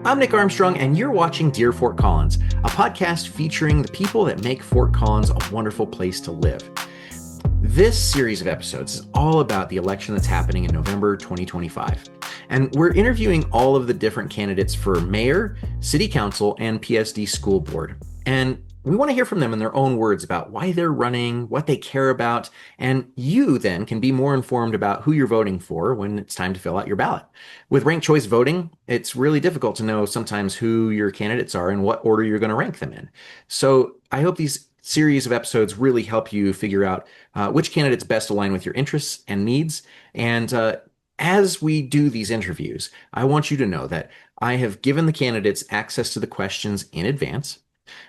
I'm Nick Armstrong, and you're watching Dear Fort Collins, a podcast featuring the people that make Fort Collins a wonderful place to live. This series of episodes is all about the election that's happening in November 2025. And we're interviewing all of the different candidates for mayor, city council, and PSD school board. And we want to hear from them in their own words about why they're running, what they care about, and you then can be more informed about who you're voting for when it's time to fill out your ballot. With ranked choice voting, it's really difficult to know sometimes who your candidates are and what order you're going to rank them in. So I hope these series of episodes really help you figure out which candidates best align with your interests and needs. And as we do these interviews, I want you to know that I have given the candidates access to the questions in advance.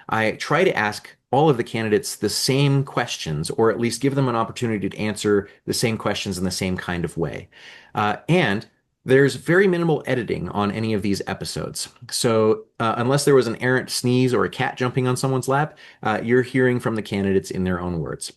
I try to ask all of the candidates the same questions, or at least give them an opportunity to answer the same questions in the same kind of way. And there's very minimal editing on any of these episodes. So unless there was an errant sneeze or a cat jumping on someone's lap, you're hearing from the candidates in their own words.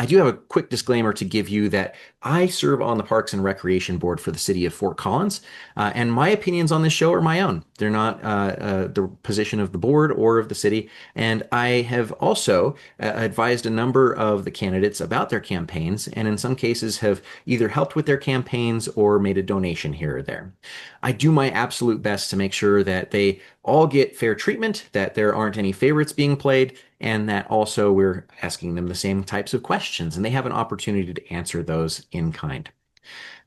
I do have a quick disclaimer to give you that I serve on the Parks and Recreation Board for the city of Fort Collins, and my opinions on this show are my own. They're not the position of the board or of the city. And I have also advised a number of the candidates about their campaigns, and in some cases have either helped with their campaigns or made a donation here or there. I do my absolute best to make sure that they all get fair treatment, that there aren't any favorites being played, and that also we're asking them the same types of questions and they have an opportunity to answer those in kind.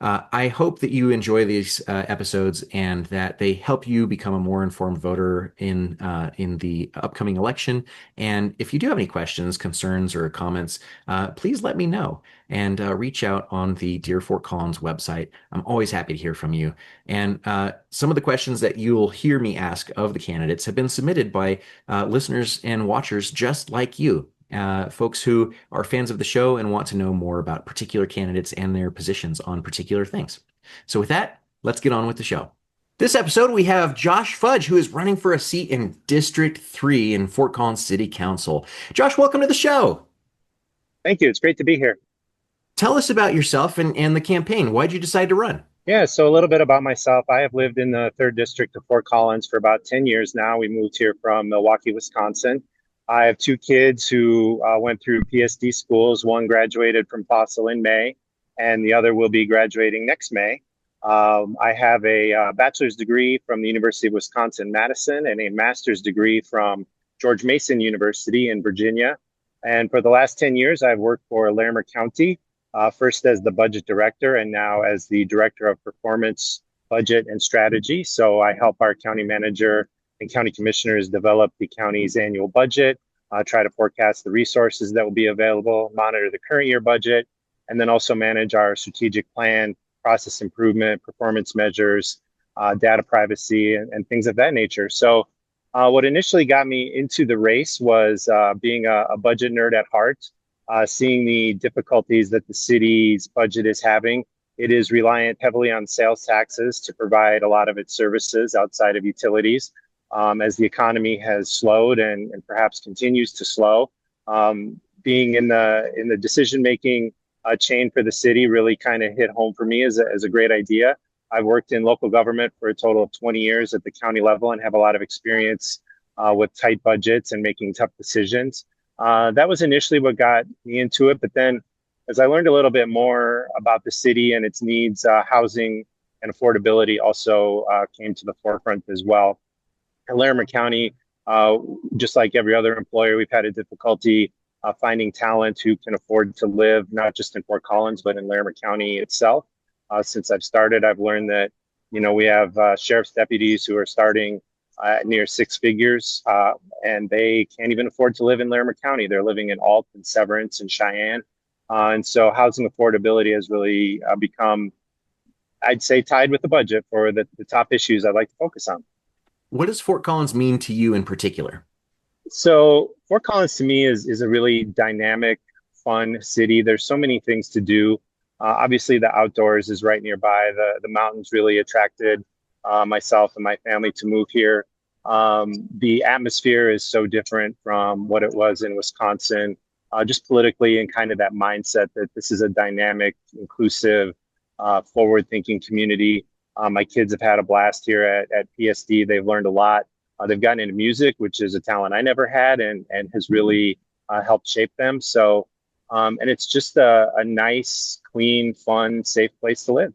I hope that you enjoy these episodes and that they help you become a more informed voter in the upcoming election. And if you do have any questions, concerns, or comments, please let me know and reach out on the Dear Fort Collins website. I'm always happy to hear from you. And some of the questions that you'll hear me ask of the candidates have been submitted by listeners and watchers just like you. Folks who are fans of the show and want to know more about particular candidates and their positions on particular things. So with that, let's get on with the show. This episode, we have Josh Fudge, who is running for a seat in District 3 in Fort Collins City Council. Josh, welcome to the show. Thank you. It's great to be here. Tell us about yourself and the campaign. Why'd you decide to run? Yeah, so a little bit about myself. I have lived in the 3rd District of Fort Collins for about 10 years now. We moved here from Milwaukee, Wisconsin. I have 2 kids who went through PSD schools. One graduated from Fossil in May, and the other will be graduating next May. I have a bachelor's degree from the University of Wisconsin-Madison and a master's degree from George Mason University in Virginia. And for the last 10 years, I've worked for Larimer County, first as the budget director and now as the director of performance, budget, and strategy. So I help our county manager and county commissioners develop the county's annual budget, try to forecast the resources that will be available, monitor the current year budget, and then also manage our strategic plan, process improvement, performance measures, data privacy, and things of that nature. So what initially got me into the race was being a budget nerd at heart, seeing the difficulties that the city's budget is having. It is reliant heavily on sales taxes to provide a lot of its services outside of utilities. As the economy has slowed and perhaps continues to slow, being in the decision-making chain for the city really kind of hit home for me as a great idea. I've worked in local government for a total of 20 years at the county level and have a lot of experience with tight budgets and making tough decisions. That was initially what got me into it, but then as I learned a little bit more about the city and its needs, housing and affordability also came to the forefront as well. In Larimer County, just like every other employer, we've had a difficulty finding talent who can afford to live not just in Fort Collins, but in Larimer County itself. Since I've started, I've learned that, we have sheriff's deputies who are starting at near 6 figures, and they can't even afford to live in Larimer County. They're living in Alt and Severance and Cheyenne. And so housing affordability has really become, I'd say, tied with the budget for the top issues I'd like to focus on. What does Fort Collins mean to you in particular? So Fort Collins to me is a really dynamic, fun city. There's so many things to do. Obviously, the outdoors is right nearby. The mountains really attracted myself and my family to move here. The atmosphere is so different from what it was in Wisconsin, just politically and kind of that mindset that this is a dynamic, inclusive, forward-thinking community. My kids have had a blast here at PSD. They've learned a lot. They've gotten into music, which is a talent I never had, and has really helped shape them. So, and it's just a nice, clean, fun, safe place to live.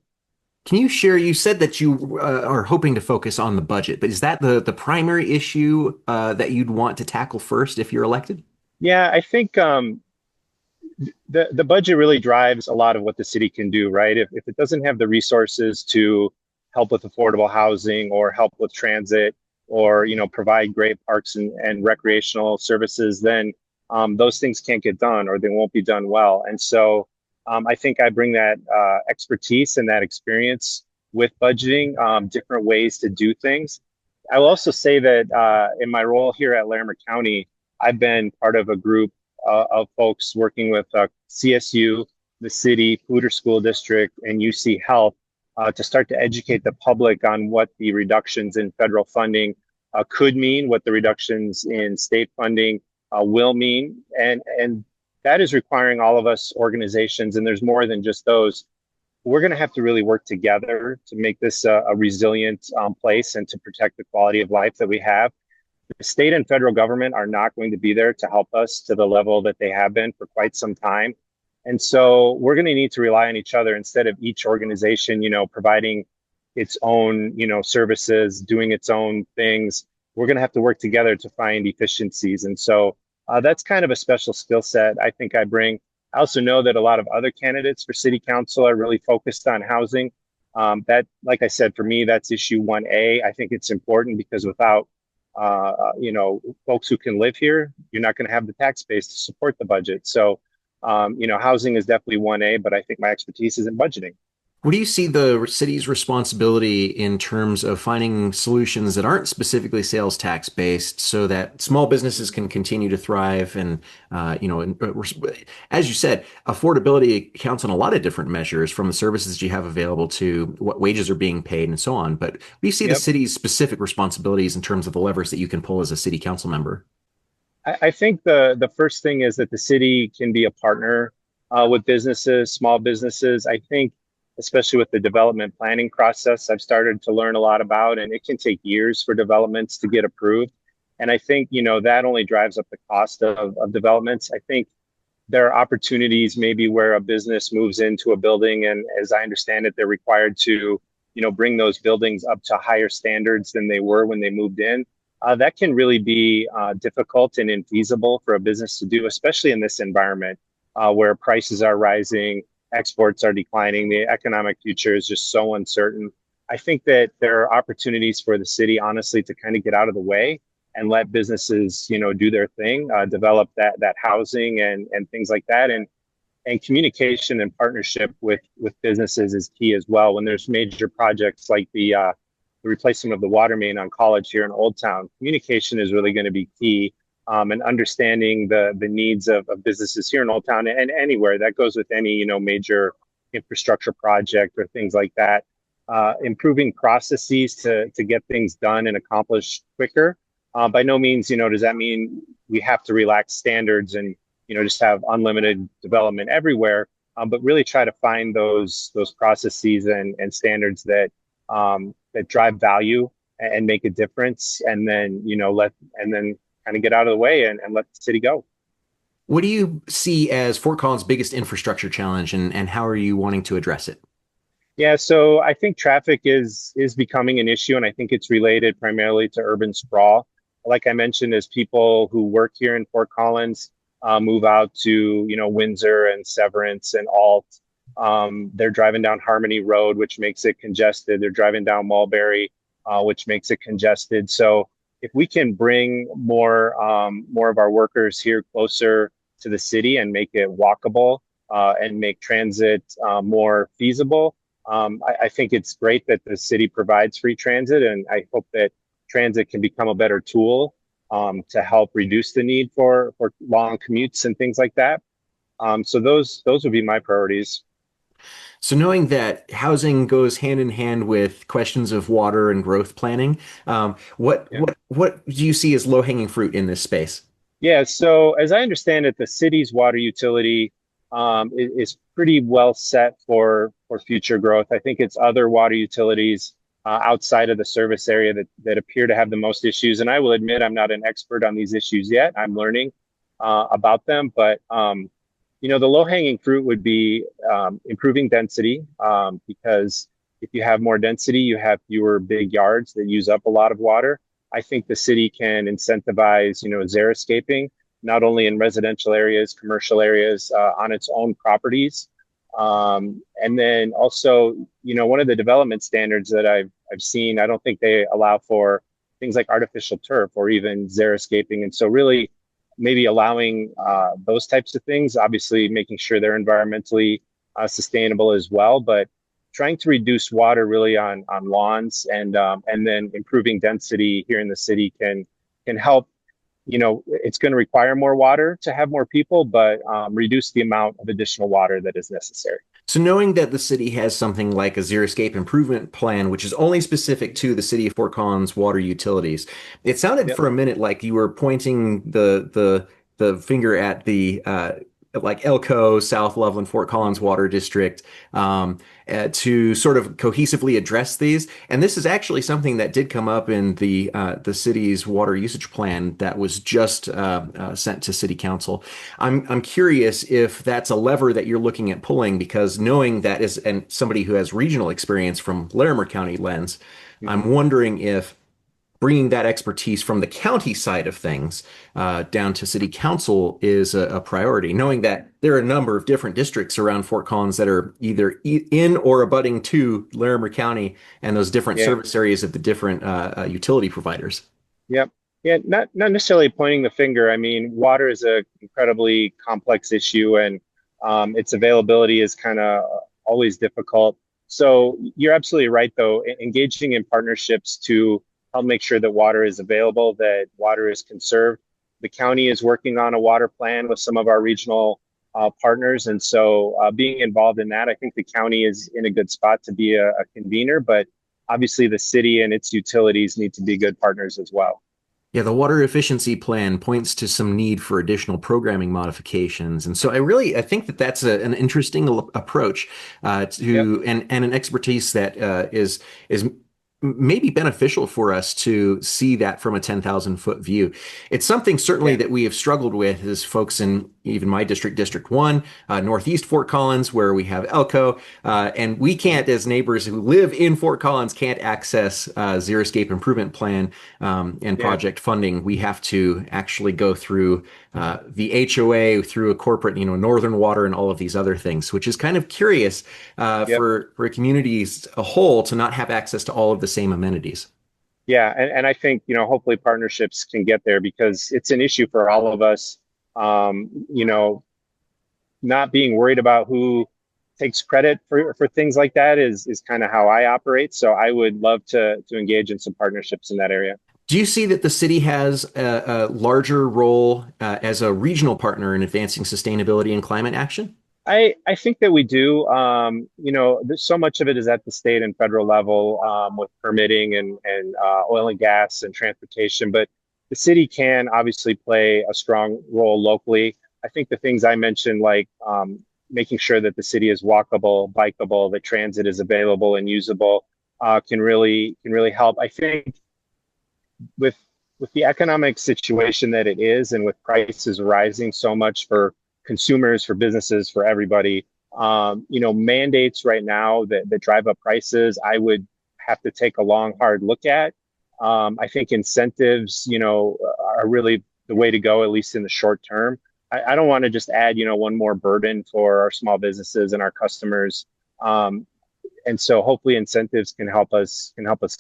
Can you share? You said that you are hoping to focus on the budget, but is that the primary issue that you'd want to tackle first if you're elected? Yeah, I think the budget really drives a lot of what the city can do, right? If it doesn't have the resources to help with affordable housing or help with transit or provide great parks and recreational services, then those things can't get done or they won't be done well. And so I think I bring that expertise and that experience with budgeting, different ways to do things. I will also say that in my role here at Larimer County, I've been part of a group of folks working with CSU, the city, Poudre School District, and UC Health to start to educate the public on what the reductions in federal funding could mean, what the reductions in state funding will mean, and that is requiring all of us organizations, and there's more than just those. We're going to have to really work together to make this a resilient place and to protect the quality of life that we have. The state and federal government are not going to be there to help us to the level that they have been for quite some time. And so we're going to need to rely on each other instead of each organization, providing its own, services, doing its own things. We're going to have to work together to find efficiencies. And so that's kind of a special skill set I think I bring. I also know that a lot of other candidates for city council are really focused on housing. That, like I said, for me, that's issue 1A. I think it's important because without folks who can live here, you're not going to have the tax base to support the budget. So, housing is definitely 1A, but I think my expertise is in budgeting. What do you see the city's responsibility in terms of finding solutions that aren't specifically sales tax based so that small businesses can continue to thrive? And, as you said, affordability counts on a lot of different measures from the services you have available to what wages are being paid and so on. But we see the Yep. city's specific responsibilities in terms of the levers that you can pull as a city council member. I think the first thing is that the city can be a partner with businesses, small businesses. I think, especially with the development planning process, I've started to learn a lot about, and it can take years for developments to get approved. And I think, that only drives up the cost of developments. I think there are opportunities maybe where a business moves into a building, and as I understand it, they're required to, bring those buildings up to higher standards than they were when they moved in. That can really be difficult and infeasible for a business to do, especially in this environment where prices are rising, exports are declining, the economic future is just so uncertain. I think that there are opportunities for the city, honestly, to kind of get out of the way and let businesses, do their thing, develop that housing and things like that. And communication and partnership with businesses is key as well. When there's major projects like the replacement of the water main on College here in Old Town, communication is really going to be key. And understanding the needs of businesses here in Old Town and anywhere. That goes with any major infrastructure project or things like that. Improving processes to get things done and accomplished quicker. By no means, does that mean we have to relax standards and just have unlimited development everywhere. But really try to find those processes and standards that that drive value and make a difference, and then kind of get out of the way and let the city go. What do you see as Fort Collins' biggest infrastructure challenge, and how are you wanting to address it? Yeah, so I think traffic is becoming an issue, and I think it's related primarily to urban sprawl. Like I mentioned, as people who work here in Fort Collins move out to Windsor and Severance and Alt, they're driving down Harmony Road, which makes it congested. They're driving down Mulberry, which makes it congested. So if we can bring more of our workers here closer to the city and make it walkable and make transit more feasible, I think it's great that the city provides free transit, and I hope that transit can become a better tool to help reduce the need for long commutes and things like that. So those would be my priorities. So knowing that housing goes hand in hand with questions of water and growth planning, what Yeah. what do you see as low-hanging fruit in this space? Yeah, so as I understand it, the city's water utility is pretty well set for future growth. I think it's other water utilities outside of the service area that appear to have the most issues. And I will admit I'm not an expert on these issues yet. I'm learning about them, but the low-hanging fruit would be improving density, because if you have more density, you have fewer big yards that use up a lot of water. I think the city can incentivize, xeriscaping, not only in residential areas, commercial areas, on its own properties. And then also, one of the development standards that I've seen, I don't think they allow for things like artificial turf or even xeriscaping. And so really maybe allowing those types of things, obviously making sure they're environmentally sustainable as well, but trying to reduce water really on lawns, and then improving density here in the city can help. It's going to require more water to have more people, but reduce the amount of additional water that is necessary. So knowing that the city has something like a xeriscape improvement plan, which is only specific to the city of Fort Collins water utilities, it sounded Yep. for a minute like you were pointing the finger at the like Elko, South Loveland, Fort Collins Water District, to sort of cohesively address these. And this is actually something that did come up in the city's water usage plan that was just sent to City Council. I'm curious if that's a lever that you're looking at pulling, because knowing that is, and somebody who has regional experience from Larimer County lens, I'm wondering if bringing that expertise from the county side of things down to city council is a priority, knowing that there are a number of different districts around Fort Collins that are either in or abutting to Larimer County and those different Yeah. service areas of the different utility providers. Yep. Yeah. Not necessarily pointing the finger. I mean, water is a incredibly complex issue, and its availability is kind of always difficult. So you're absolutely right, though. Engaging in partnerships to help make sure that water is available, that water is conserved. The county is working on a water plan with some of our regional partners. And so being involved in that, I think the county is in a good spot to be a convener, but obviously the city and its utilities need to be good partners as well. Yeah, the water efficiency plan points to some need for additional programming modifications. And so I think that that's an interesting approach Yep. and an expertise that is maybe beneficial for us to see that from a 10,000 foot view. It's something certainly Yeah. that we have struggled with as folks in even my district, District 1, Northeast Fort Collins, where we have Elko. And we can't, as neighbors who live in Fort Collins, can't access Xeriscape Improvement Plan and Yeah. project funding. We have to actually go through the HOA, through a corporate, Northern Water and all of these other things, which is kind of curious Yep. for communities a whole to not have access to all of the same amenities. Yeah. And I think, hopefully partnerships can get there because it's an issue for all of us. Not being worried about who takes credit for things like that is kind of how I operate. So I would love to engage in some partnerships in that area. Do you see that the city has a larger role as a regional partner in advancing sustainability and climate action? I think that we do. There's so much of it is at the state and federal level, with permitting and oil and gas and transportation, but the city can obviously play a strong role locally. I think the things I mentioned, like making sure that the city is walkable, bikeable, that transit is available and usable, can really help. I think with with the economic situation that it is, and with prices rising so much for consumers, for businesses, for everybody, mandates right now that drive up prices, I would have to take a long, hard look at. I think incentives, are really the way to go, at least in the short term. I don't want to just add, one more burden for our small businesses and our customers. And so hopefully incentives can help us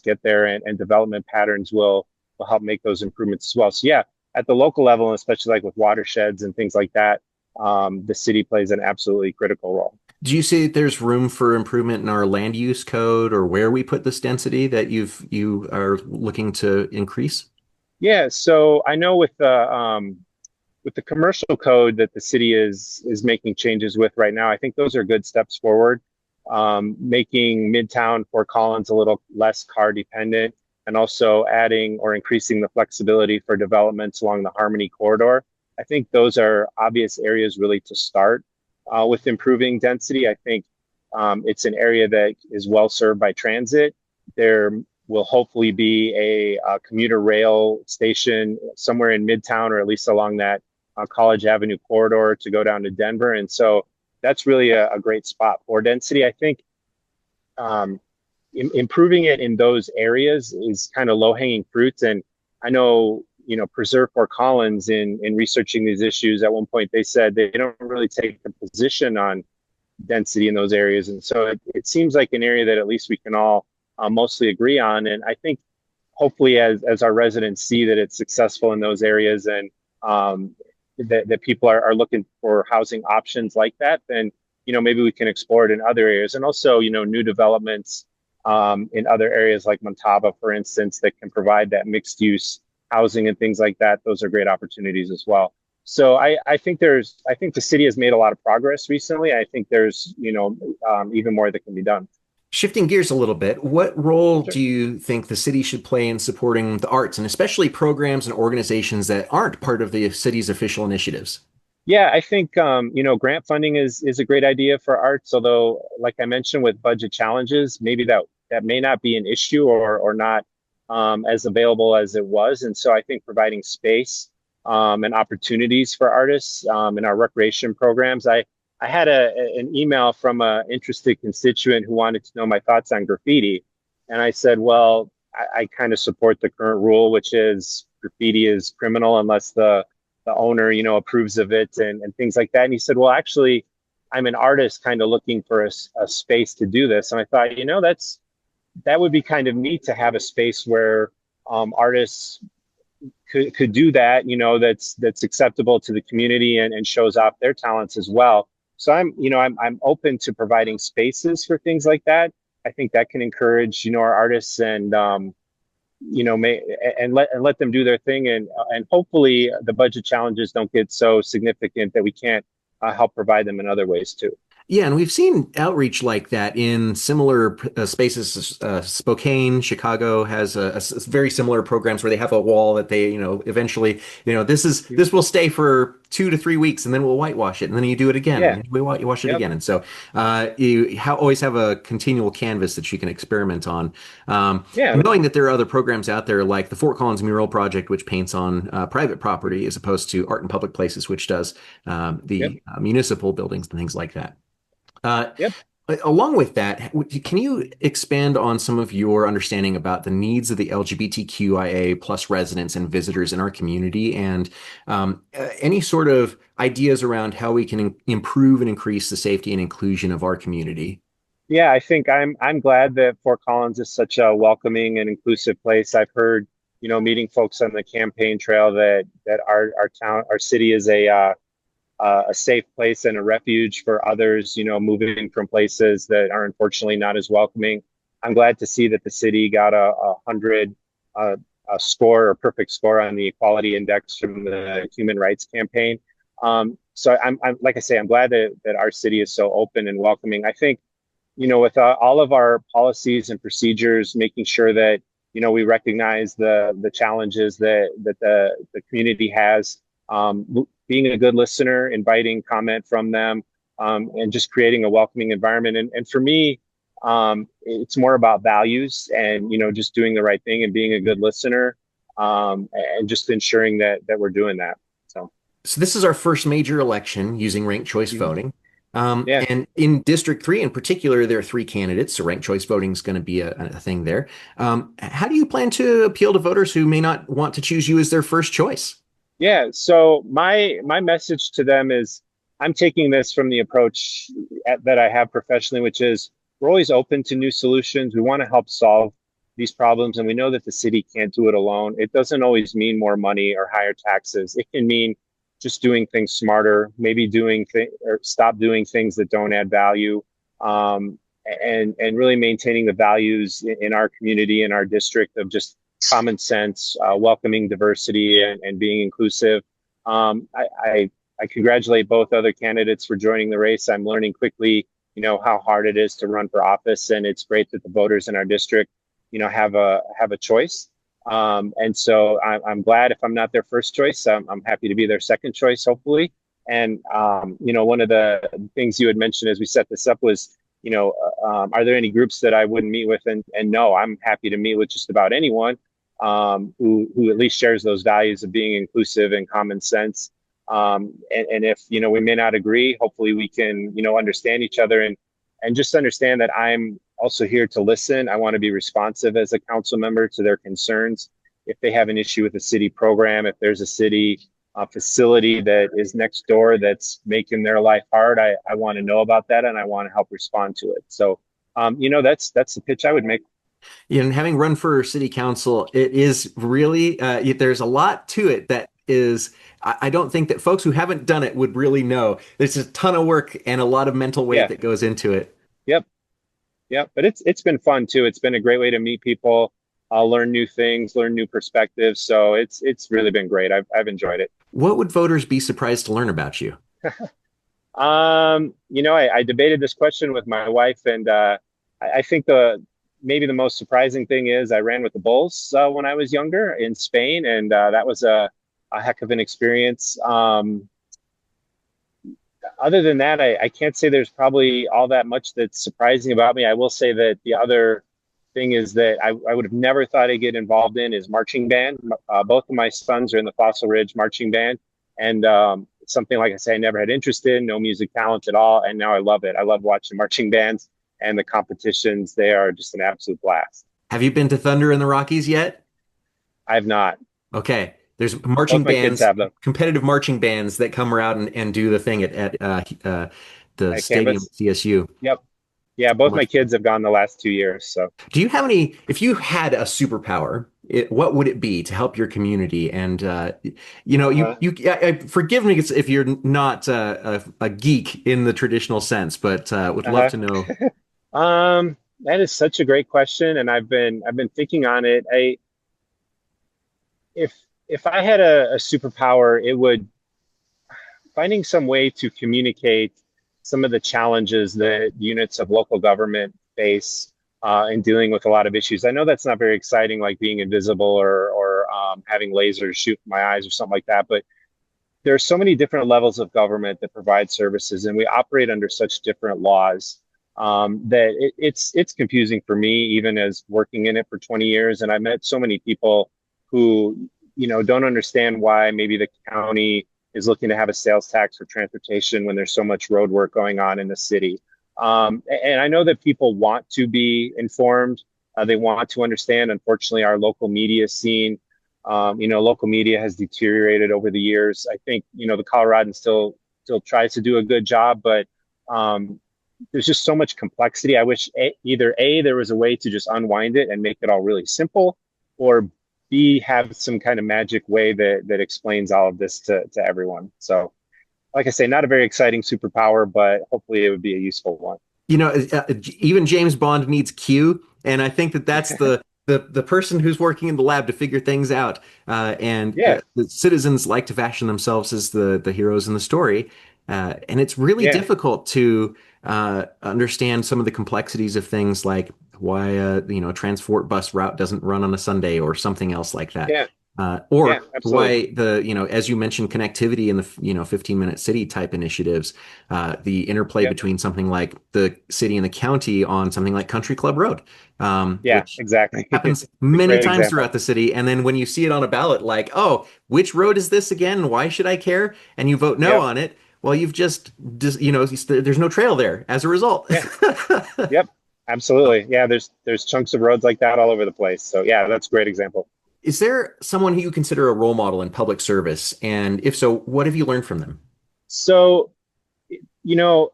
get there, and development patterns will help make those improvements as well. So yeah, at the local level, and especially like with watersheds and things like that, the city plays an absolutely critical role. Do you see that there's room for improvement in our land use code or where we put this density that you are looking to increase? Yeah, so I know with the commercial code that the city is making changes with right now, I think those are good steps forward. Making Midtown Fort Collins a little less car dependent, and also adding or increasing the flexibility for developments along the Harmony corridor. I think those are obvious areas really to start with improving density. I think it's an area that is well served by transit. There will hopefully be a commuter rail station somewhere in Midtown, or at least along that College Avenue corridor to go down to Denver. And so that's really a great spot for density. I think um, improving it in those areas is kind of low hanging fruit. And I know, Preserve Fort Collins in researching these issues, at one point they said they don't really take a position on density in those areas. And so it seems like an area that at least we can all mostly agree on. And I think hopefully as our residents see that it's successful in those areas, and that people are looking for housing options like that, then, maybe we can explore it in other areas. And also, new developments in other areas like Montava, for instance, that can provide that mixed use housing and things like that. Those are great opportunities as well. So I think the city has made a lot of progress recently. I think there's, even more that can be done. Shifting gears a little bit, what role Sure. do you think the city should play in supporting the arts, and especially programs and organizations that aren't part of the city's official initiatives? Yeah, I think grant funding is a great idea for arts. Although, like I mentioned, with budget challenges, maybe that may not be an issue, or not as available as it was. And so I think providing space and opportunities for artists in our recreation programs. I had an email from an interested constituent who wanted to know my thoughts on graffiti, and I said, well, I kind of support the current rule, which is graffiti is criminal unless the owner, approves of it, and things like that. And he said, well, actually, I'm an artist kind of looking for a space to do this. And I thought, that would be kind of neat to have a space where artists could do that, that's acceptable to the community, and shows off their talents as well. So I'm open to providing spaces for things like that. I think that can encourage, our artists, and let them do their thing, and hopefully the budget challenges don't get so significant that we can't help provide them in other ways too. Yeah, and we've seen outreach like that in similar spaces. Spokane, Chicago has very similar programs where they have a wall that they, eventually, this will stay for 2 to 3 weeks, and then we'll whitewash it, and then you do it again, Yeah. and we whitewash it Yep. again, and so always have a continual canvas that you can experiment on. Yeah. Knowing that there are other programs out there like the Fort Collins Mural Project, which paints on private property, as opposed to Art in Public Places, which does Yep. the municipal buildings and things like that. Uh, Yep. Along with that, can you expand on some of your understanding about the needs of the LGBTQIA plus residents and visitors in our community, and any sort of ideas around how we can improve and increase the safety and inclusion of our community? Yeah, I think I'm glad that Fort Collins is such a welcoming and inclusive place. I've heard, meeting folks on the campaign trail, that our town, our city is a safe place and a refuge for others, moving from places that are unfortunately not as welcoming. I'm glad to see that the city got a 100 a score, or perfect score, on the equality index from the Human Rights Campaign. So I'm like I say, I'm glad that our city is so open and welcoming. I think, with all of our policies and procedures, making sure that, we recognize the challenges that the community has, being a good listener, inviting comment from them, and just creating a welcoming environment. And for me, it's more about values, and, just doing the right thing and being a good listener, and just ensuring that we're doing that. So, So this is our first major election using ranked choice mhm. voting. Yeah. And in District 3 in particular, there are three candidates, so ranked choice voting is going to be a thing there. How do you plan to appeal to voters who may not want to choose you as their first choice? Yeah. So my message to them is, I'm taking this from the approach that I have professionally, which is, we're always open to new solutions. We want to help solve these problems, and we know that the city can't do it alone. It doesn't always mean more money or higher taxes. It can mean just doing things smarter, maybe or stop doing things that don't add value, and really maintaining the values in our community, in our district, of just common sense, welcoming diversity, and being inclusive. I congratulate both other candidates for joining the race. I'm learning quickly, how hard it is to run for office, and it's great that the voters in our district, have a choice. And so I'm glad if I'm not their first choice, I'm happy to be their second choice, hopefully. And one of the things you had mentioned as we set this up was, are there any groups that I wouldn't meet with? And no, I'm happy to meet with just about anyone who at least shares those values of being inclusive and common sense. And if, we may not agree, hopefully we can, understand each other and just understand that I'm also here to listen. I want to be responsive as a council member to their concerns. If they have an issue with a city program, if there's a city facility that is next door that's making their life hard, I want to know about that and I want to help respond to it. So, that's the pitch I would make. And having run for city council, it is really there's a lot to it that is. I don't think that folks who haven't done it would really know. There's a ton of work and a lot of mental weight Yeah. that goes into it. Yep. Yep. But it's been fun too. It's been a great way to meet people, learn new things, learn new perspectives. So it's really been great. I've enjoyed it. What would voters be surprised to learn about you? I debated this question with my wife, and I think maybe the most surprising thing is I ran with the Bulls when I was younger in Spain, and that was a heck of an experience. Other than that, I can't say there's probably all that much that's surprising about me. I will say that the other thing is that I would have never thought I'd get involved in is marching band. Both of my sons are in the Fossil Ridge marching band, and something like I say I never had interest in, no music talent at all, and now I love it. I love watching marching bands and the competitions. They are just an absolute blast. Have you been to Thunder in the Rockies yet? I've not. Okay. There's Both marching my kids bands, have them competitive marching bands that come around and do the thing at the at stadium campus. at CSU. Yep. Yeah, both my kids have gone the last 2 years. So, Do you have any, if you had a superpower, what would it be to help your community? And, uh-huh. forgive me if you're not a geek in the traditional sense, but would love Uh-huh. to know. That is such a great question, and I've been thinking on it. If if I had a superpower, it would finding some way to communicate some of the challenges that units of local government face in dealing with a lot of issues. I know that's not very exciting, like being invisible or having lasers shoot my eyes or something like that, but there are so many different levels of government that provide services, and we operate under such different laws that it's confusing for me, even as working in it for 20 years. And I met so many people who don't understand why maybe the county is looking to have a sales tax for transportation when there's so much road work going on in the city. And I know that people want to be informed. They want to understand. Unfortunately, our local media scene, local media has deteriorated over the years. I think, the Coloradan still tries to do a good job, but there's just so much complexity. I wish either A, there was a way to just unwind it and make it all really simple, or B, have some kind of magic way that explains all of this to everyone. So, like I say, not a very exciting superpower, but hopefully it would be a useful one. Even James Bond needs Q, and I think that that's the person who's working in the lab to figure things out. And Yeah, the citizens like to fashion themselves as the heroes in the story. And it's really yeah, difficult to understand some of the complexities of things like why a transport bus route doesn't run on a Sunday or something else like that. yeah, yeah, Or absolutely. why as you mentioned, connectivity in the 15-minute city type initiatives, the interplay Yep, between something like the city and the county on something like Country Club Road, yeah, which exactly. happens A many great times throughout example. the city. And then when you see it on a ballot, like, oh, which road is this again? Why should I care? And you vote no Yep, on it. Well, you've there's no trail there as a result. yeah, yep, absolutely. Yeah, there's chunks of roads like that all over the place. So yeah, that's a great example. Is there someone who you consider a role model in public service? And if so, what have you learned from them? So, you know,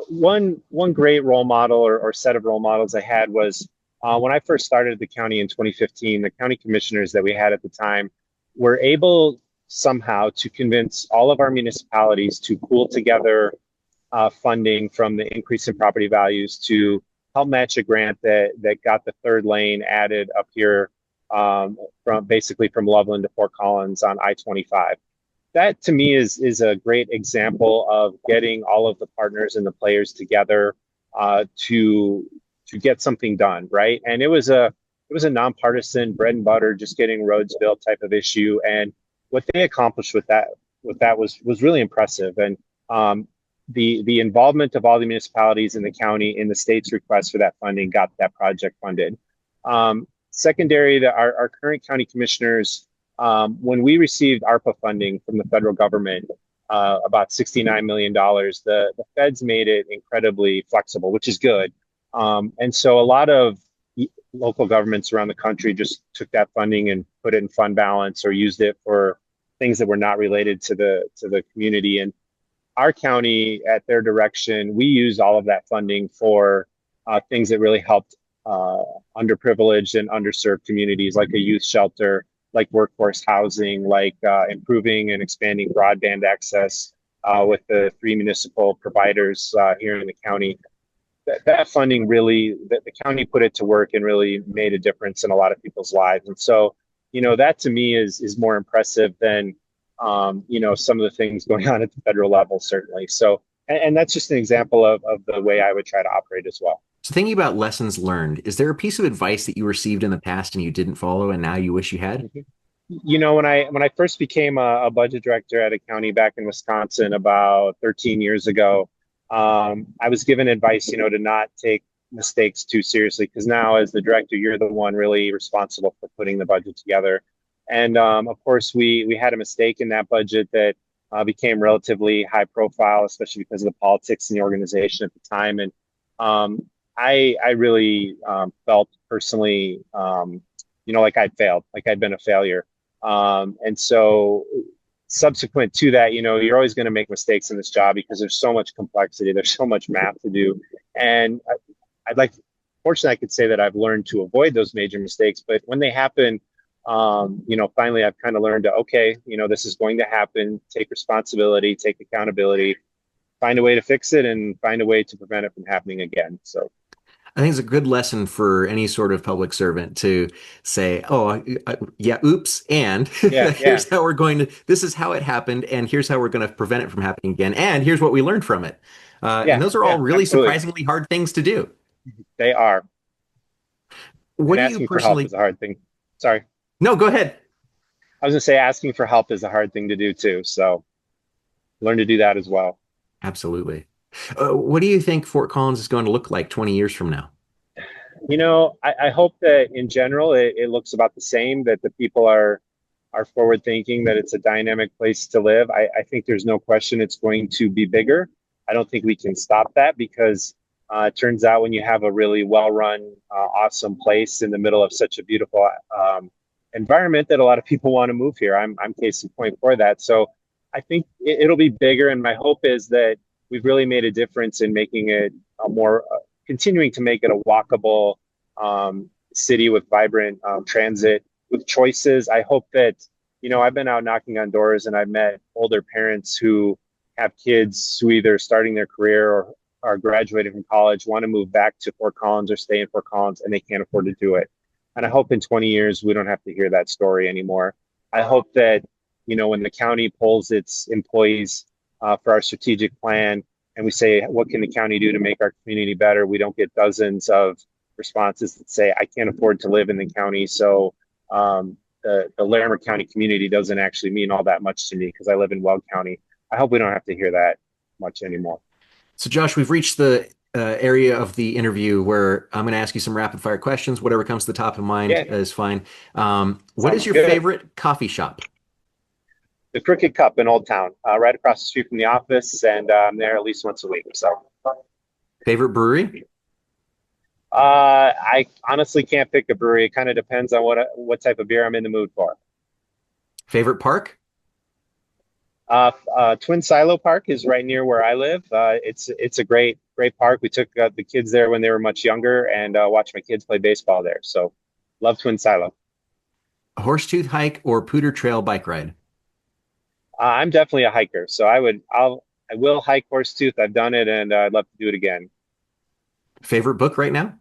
one great role model or set of role models I had was when I first started at the county in 2015. The county commissioners that we had at the time were able somehow to convince all of our municipalities to pool together funding from the increase in property values to help match a grant that got the third lane added up here from Loveland to Fort Collins on I-25. That to me is a great example of getting all of the partners and the players together to get something done, right? And it was a nonpartisan bread and butter, just getting roads built type of issue. And what they accomplished with that was really impressive. And the involvement of all the municipalities in the county in the state's request for that funding got that project funded. Secondary, our current county commissioners, when we received ARPA funding from the federal government, about $69 million, the feds made it incredibly flexible, which is good. And so a lot of local governments around the country just took that funding and put it in fund balance or used it for things that were not related to the community. And our county, at their direction, we used all of that funding for things that really helped underprivileged and underserved communities, like a youth shelter, like workforce housing, like improving and expanding broadband access with the 3 municipal providers here in the county. That funding really, the county put it to work and really made a difference in a lot of people's lives. And so, that to me is more impressive than, some of the things going on at the federal level, certainly. So, and that's just an example of the way I would try to operate as well. So thinking about lessons learned, is there a piece of advice that you received in the past and you didn't follow and now you wish you had? When I first became a budget director at a county back in Wisconsin about 13 years ago, I was given advice, to not take mistakes too seriously, because now as the director, you're the one really responsible for putting the budget together. And of course, we had a mistake in that budget that became relatively high profile, especially because of the politics in the organization at the time. And I really felt personally, like I'd failed, like I'd been a failure. And so subsequent to that, you're always going to make mistakes in this job because there's so much complexity, there's so much math to do. And fortunately, I could say that I've learned to avoid those major mistakes. But when they happen, finally, I've kind of learned to, okay, this is going to happen, take responsibility, take accountability, find a way to fix it, and find a way to prevent it from happening again. So I think it's a good lesson for any sort of public servant to say, oh, yeah, oops, and here's how we're going to, this is how it happened, and here's how we're going to prevent it from happening again, and here's what we learned from it. And those are all really surprisingly hard things to do. They are. What and do asking you for help personally... is a hard thing. Sorry. No, go ahead. I was going to say asking for help is a hard thing to do too. So learn to do that as well. Absolutely. What do you think Fort Collins is going to look like 20 years from now? I hope that in general it looks about the same, that the people are forward thinking, that it's a dynamic place to live. I think there's no question it's going to be bigger. I don't think we can stop that because it turns out when you have a really well-run, awesome place in the middle of such a beautiful environment, that a lot of people want to move here. I'm case in point for that. So I think it'll be bigger, and my hope is that we've really made a difference in making it continuing to make it a walkable city with vibrant transit, with choices. I hope that, I've been out knocking on doors and I've met older parents who have kids who either starting their career or are graduating from college, want to move back to Fort Collins or stay in Fort Collins, and they can't afford to do it. And I hope in 20 years, we don't have to hear that story anymore. I hope that, when the county polls its employees for our strategic plan, and we say, what can the county do to make our community better? We don't get dozens of responses that say, I can't afford to live in the county. So the Larimer County community doesn't actually mean all that much to me because I live in Weld County. I hope we don't have to hear that much anymore. So Josh, we've reached the area of the interview where I'm going to ask you some rapid fire questions. Whatever comes to the top of mind is fine. What is your favorite coffee shop? The Crooked Cup in Old Town, right across the street from the office, and I'm there at least once a week. So, favorite brewery? I honestly can't pick a brewery. It kind of depends on what type of beer I'm in the mood for. Favorite park? Twin Silo Park is right near where I live. It's a great park. We took the kids there when they were much younger and watched my kids play baseball there. So, love Twin Silo. A Horsetooth hike or Pooter Trail bike ride? I'm definitely a hiker, so I will hike Horsetooth. I've done it, and I'd love to do it again. Favorite book right now?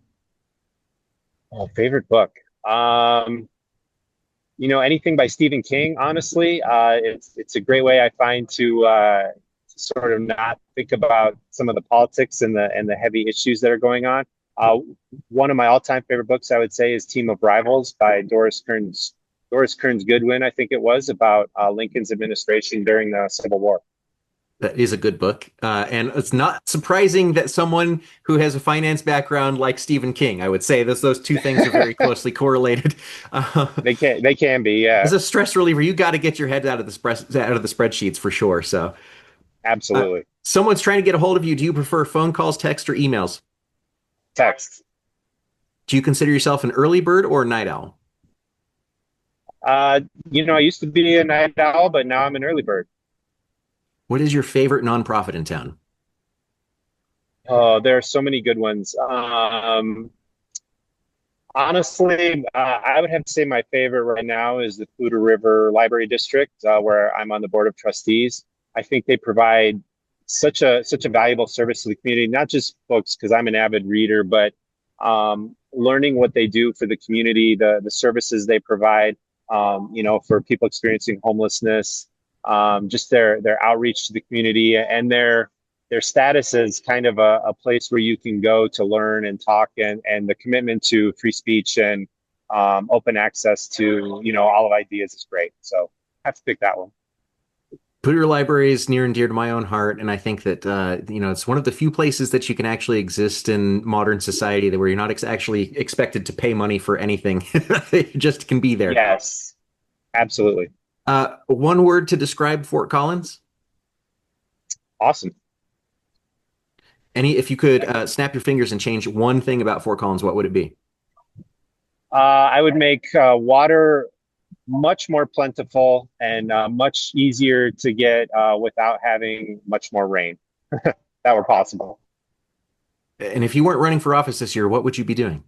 Oh, favorite book. Anything by Stephen King. Honestly, it's a great way I find to sort of not think about some of the politics and the heavy issues that are going on. One of my all-time favorite books, I would say, is Team of Rivals by Doris Kearns Goodwin, I think it was, about Lincoln's administration during the Civil War. That is a good book. And it's not surprising that someone who has a finance background like Stephen King, I would say those two things are very closely correlated. Uh, They can be, yeah, as a stress reliever, you got to get your head out of the spreadsheets for sure. So, absolutely. someone's trying to get a hold of you. Do you prefer phone calls, text, or emails? Text. Do you consider yourself an early bird or a night owl? Uh, I used to be a night owl, but now I'm an early bird. What is your favorite nonprofit in town? Oh, there are so many good ones. Honestly, I would have to say my favorite right now is the Poudre River Library District, where I'm on the board of trustees. I think they provide such a valuable service to the community, not just books, because I'm an avid reader, but learning what they do for the community, the services they provide, for people experiencing homelessness, just their outreach to the community and their status as kind of a place where you can go to learn and talk, and the commitment to free speech and open access to all of ideas is great. So I have to pick that one. Poudre Library is near and dear to my own heart, and I think that it's one of the few places that you can actually exist in modern society that where you're not actually expected to pay money for anything. You just can be there. Yes, absolutely. One word to describe Fort Collins? Awesome. If you could snap your fingers and change one thing about Fort Collins, what would it be? I would make water much more plentiful and much easier to get without having much more rain. That were possible. And if you weren't running for office this year, what would you be doing?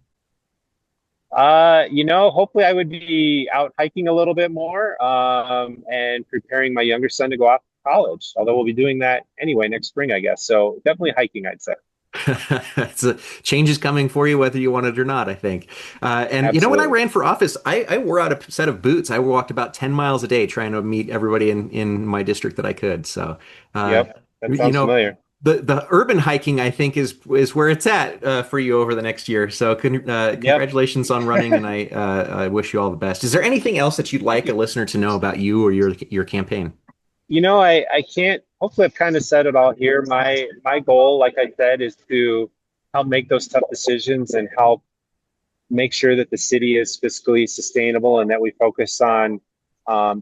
Hopefully I would be out hiking a little bit more, and preparing my younger son to go off to college, although we'll be doing that anyway next spring, I guess. So definitely hiking, I'd say. It's a change is coming for you, whether you want it or not, I think. And when I Absolutely. ran for office, I wore out a set of boots. I walked about 10 miles a day trying to meet everybody in my district that I could. So, uh, Yep, that you sounds know, familiar. the urban hiking, I think, is where it's at for you over the next year. So, Yep. congratulations on running, and I wish you all the best. Is there anything else that you'd like a listener to know about you or your campaign? I can't, hopefully I've kind of said it all here. My goal, like I said, is to help make those tough decisions and help make sure that the city is fiscally sustainable and that we focus on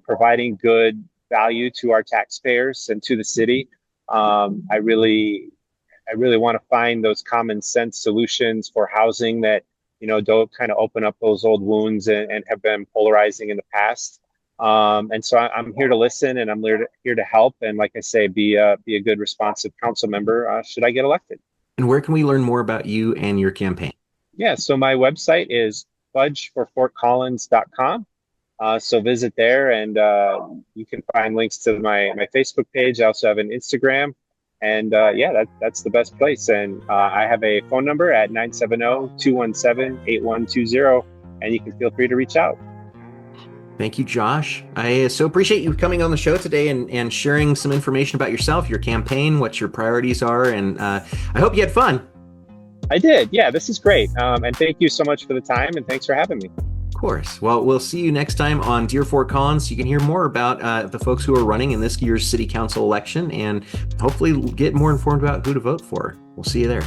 providing good value to our taxpayers and to the city. I really want to find those common sense solutions for housing that, don't kind of open up those old wounds and have been polarizing in the past. And so I'm here to listen, and I'm here to help. And like I say, be a good responsive council member should I get elected. And where can we learn more about you and your campaign? Yeah, so my website is fudgeforfortcollins.com. So visit there, and you can find links to my Facebook page. I also have an Instagram, and yeah, that's the best place. And I have a phone number at 970-217-8120, and you can feel free to reach out. Thank you, Josh. I so appreciate you coming on the show today and sharing some information about yourself, your campaign, what your priorities are, and I hope you had fun. I did. Yeah, this is great. And thank you so much for the time, and thanks for having me. Of course. Well, we'll see you next time on Dear Fort Collins. You can hear more about the folks who are running in this year's city council election and hopefully get more informed about who to vote for. We'll see you there.